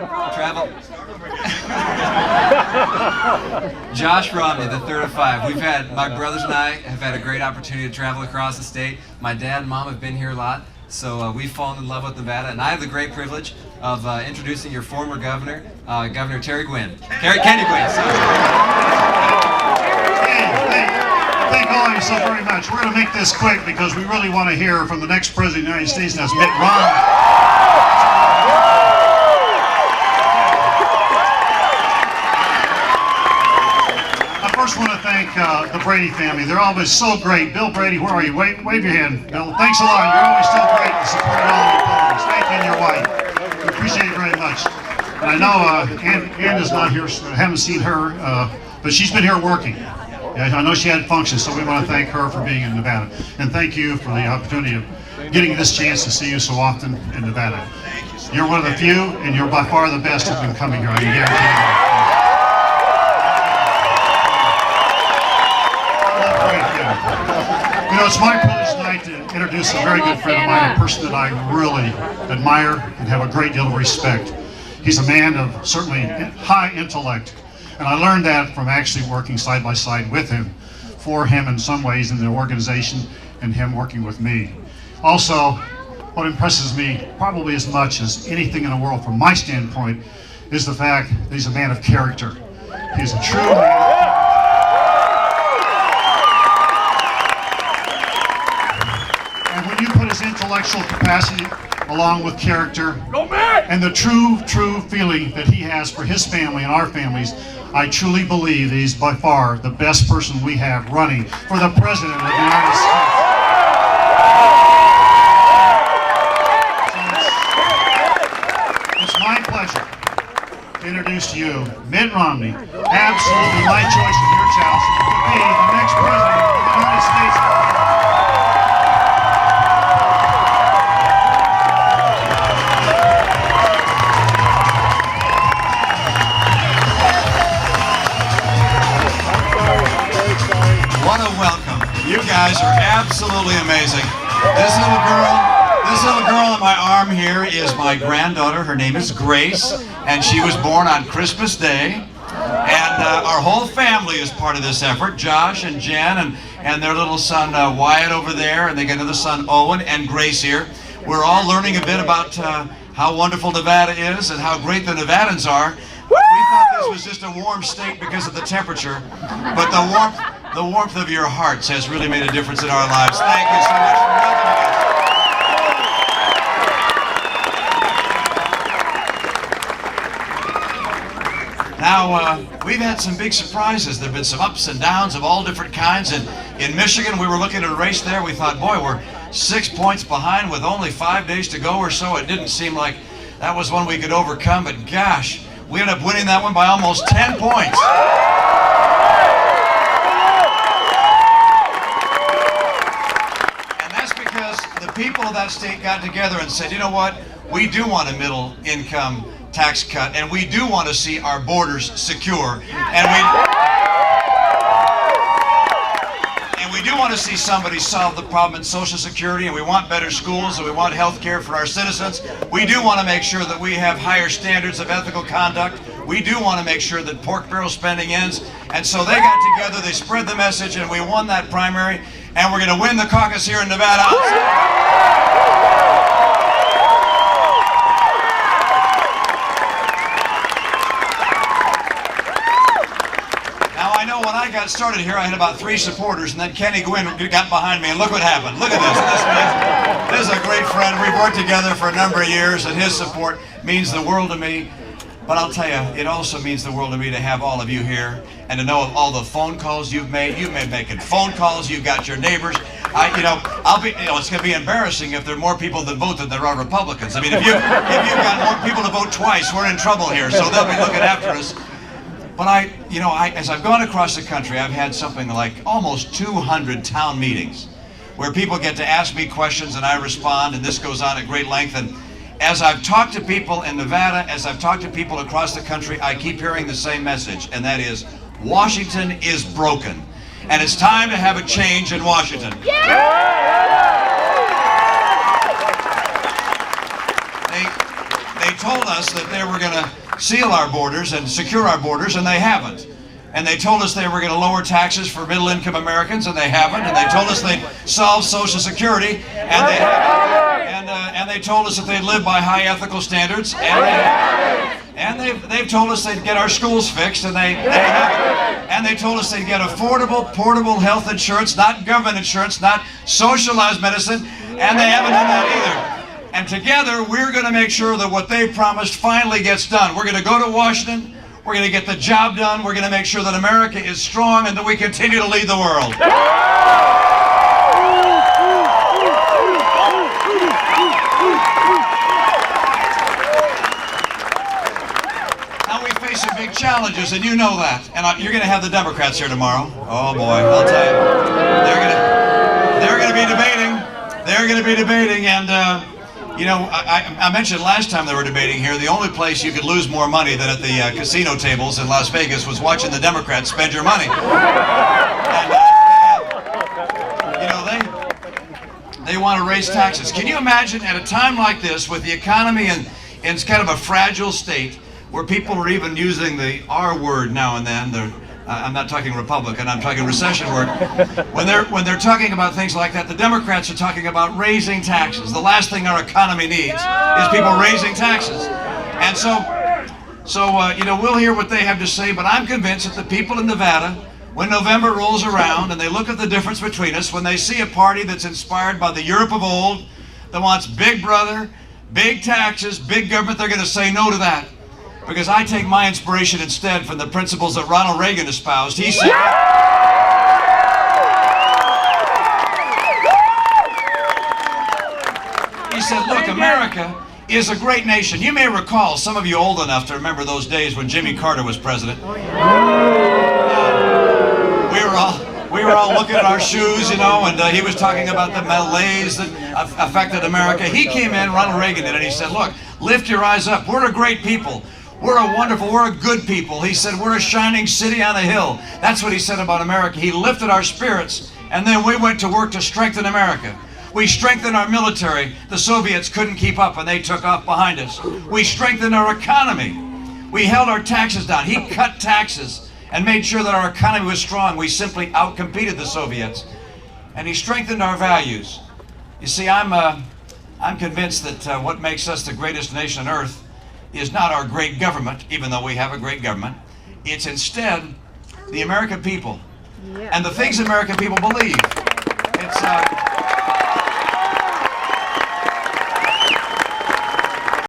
Travel. Josh Romney, the third of five. My brothers and I have had a great opportunity to travel across the state. My dad and mom have been here a lot, so we've fallen in love with Nevada, and I have the great privilege of introducing your former governor, Governor Kenny Gwinn. Sorry. Thank all of you so very much. We're going to make this quick because we really want to hear from the next President of the United States, and that's Mitt Romney. I first want to thank the Brady family. They're always so great. Bill Brady, where are you? Wave your hand, Bill. Thanks a lot. You're always so great to support all the Republicans. Thank you and your wife. We appreciate it very much. And I know Ann is not here. So I haven't seen her, but she's been here working. Yeah, I know she had functions, so we want to thank her for being in Nevada. And thank you for the opportunity of getting this chance to see you so often in Nevada. You're one of the few, and you're by far the best who've been coming here. I can guarantee you. You know, it's my privilege tonight to introduce a very good friend of mine, a person that I really admire and have a great deal of respect. He's a man of certainly high intellect. And I learned that from actually working side by side with him, for him in some ways in the organization, and him working with me. Also, what impresses me probably as much as anything in the world from my standpoint is the fact that he's a man of character. He's a true man of character. And when you put his intellectual capacity along with character and the true feeling that he has for his family and our families, I truly believe that he's by far the best person we have running for the President of the United States. So it's my pleasure to introduce to you Mitt Romney, absolutely my choice of your choice, to be the next President of the United States. What a welcome. You guys are absolutely amazing. This little girl on my arm here is my granddaughter. Her name is Grace, and she was born on Christmas Day. And our whole family is part of this effort. Josh and Jen and their little son Wyatt over there, and they got another son Owen and Grace here. We're all learning a bit about how wonderful Nevada is and how great the Nevadans are. We thought this was just a warm state because of the temperature, but the warmth of your hearts has really made a difference in our lives. Thank you so much for welcoming us. Now, we've had some big surprises. There have been some ups and downs of all different kinds, and in Michigan, we were looking at a race there. We thought, boy, we're 6 points behind with only 5 days to go or so. It didn't seem like that was one we could overcome, but gosh, we ended up winning that one by almost 10 points. The people of that state got together and said, you know what, we do want a middle income tax cut, and we do want to see our borders secure, and we do want to see somebody solve the problem in Social Security, and we want better schools, and we want health care for our citizens. We do want to make sure that we have higher standards of ethical conduct. We do want to make sure that pork barrel spending ends. And so they got together, they spread the message, and we won that primary, and we're going to win the caucus here in Nevada. When I got started here, I had about 3 supporters, and then Kenny Gwinn got behind me, and look what happened. Look at this. This is a great friend. We've worked together for a number of years, and his support means the world to me. But I'll tell you, it also means the world to me to have all of you here, and to know of all the phone calls you've made. You've been making phone calls. You've got your neighbors. It's going to be embarrassing if there are more people that vote than there are Republicans. I mean, if you've got more people to vote twice, we're in trouble here. So they'll be looking after us. But as I've gone across the country, I've had something like almost 200 town meetings where people get to ask me questions and I respond, and this goes on at great length. And as I've talked to people in Nevada, as I've talked to people across the country, I keep hearing the same message, and that is, Washington is broken, and it's time to have a change in Washington. They told us that they were going to seal our borders and secure our borders, and they haven't. And they told us they were going to lower taxes for middle-income Americans, and they haven't. And they told us they'd solve Social Security, and they haven't. And they told us that they'd live by high ethical standards, and they haven't. And they've told us they'd get our schools fixed, and they haven't. And they told us they'd get affordable, portable health insurance, not government insurance, not socialized medicine, and they haven't done that either. And together, we're going to make sure that what they promised finally gets done. We're going to go to Washington. We're going to get the job done. We're going to make sure that America is strong and that we continue to lead the world. Now we face some big challenges, and you know that. And you're going to have the Democrats here tomorrow. Oh boy, I'll tell you. They're going to be debating. They're going to be debating, and you know, I mentioned last time they were debating here, the only place you could lose more money than at the casino tables in Las Vegas was watching the Democrats spend your money. And, you know, they want to raise taxes. Can you imagine at a time like this, with the economy in kind of a fragile state, where people are even using the R word now and then, I'm not talking Republican, I'm talking recession word. When they're talking about things like that, the Democrats are talking about raising taxes. The last thing our economy needs is people raising taxes. And so you know, we'll hear what they have to say, but I'm convinced that the people in Nevada, when November rolls around and they look at the difference between us, when they see a party that's inspired by the Europe of old, that wants big brother, big taxes, big government, they're going to say no to that. Because I take my inspiration instead from the principles that Ronald Reagan espoused. He said, look, America is a great nation. You may recall, some of you old enough to remember those days when Jimmy Carter was president. We were all looking at our shoes, you know, and he was talking about the malaise that affected America. He came in, Ronald Reagan did, and he said, look, lift your eyes up. We're a great people. We're a good people. He said, we're a shining city on a hill. That's what he said about America. He lifted our spirits, and then we went to work to strengthen America. We strengthened our military. The Soviets couldn't keep up, and they took off behind us. We strengthened our economy. We held our taxes down. He cut taxes and made sure that our economy was strong. We simply outcompeted the Soviets. And he strengthened our values. You see, I'm convinced that what makes us the greatest nation on earth is not our great government, even though we have a great government. It's instead the American people and the things American people believe. It's